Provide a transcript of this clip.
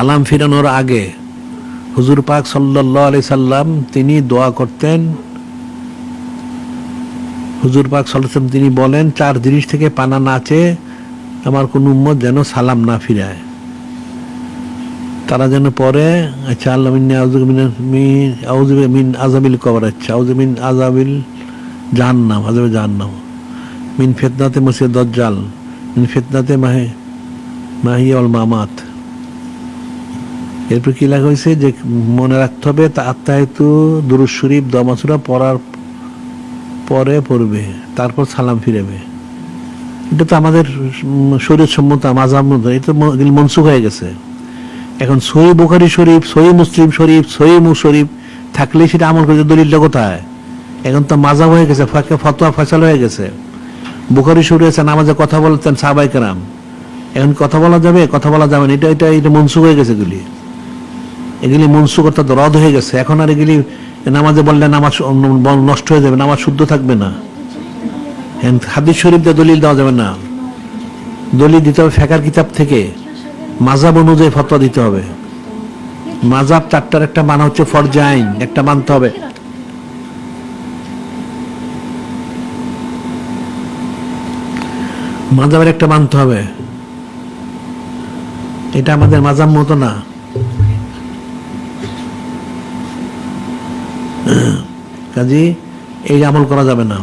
সালাম ফিরানোর আগে হুজুর পাক সাল্লাল্লাহু আলাইহি সাল্লাম তিনি দোয়া করতেন। হুজুর পাক সাল্লাল্লাহু আলাইহি সাল্লাম তিনি বলেন, 4 জিনিস থেকে পানা না চেয়ে আমার কোন উম্মত যেন সালাম না ফিরায়, তারা যেন পরে আচ্ছা আল্লাহ আউযু মিন আযাবিল কবর, আচ্ছা আউযু মিন আযাবিল জাহান্নাম, আযাবে জাহান্নাম, মিন ফিতনাতে মসিহ দাজ্জাল, মিন ফিতনাতে মাহিয়া ওয়াল মামাত। এরপর কি লেখা হয়েছে যে মনে রাখতে হবে আত্মাহিতু দুরূদ শরীফ দোয়া সূরা পড়ার পরে পড়বে, তারপর সালাম ফিরাবে। এটা তো আমাদের শরীয়ত সম্মত মাযহাব মত, এটা মনসুখ হয়ে গেছে। এখন সহিহ বুখারী শরীফ, সহিহ মুসলিম শরীফ, সহিহ শরীফ থাকলে সেটা আমল করতে দলিলটা কোথায়? এখন তো মাযহাব হয়ে গেছে, ফতোয়া ফয়সালা হয়ে গেছে। বুখারী শরীফ আছে নামাজে কথা বলতেন সাহাবায়ে কেরাম, এখন কথা বলা যাবে, কথা বলা যাবে না, এটা মনসুখ হয়ে গেছে। এগুলি মনসুখ অর্থাৎ রদ হয়ে গেছে। এখন আর এগুলি নামাজে বললে নামাজ নষ্ট হয়ে যাবে, নামাজ শুদ্ধ থাকবে না। হাদিস শরীফ দিয়ে দলিল দেওয়া যাবে না, দলিল দিতে হবে ফিকহ কিতাব থেকে, মাযহাব অনুযায়ী ফতোয়া দিতে হবে। মাযহাব 4টার একটা মানা হচ্ছে ফরজ আইন, একটা মানতে হবে। মাযহাবের একটা মানতে হবে, এটা আমাদের মাযহাব মতো না। কাজী এই আমল করা যাবে না।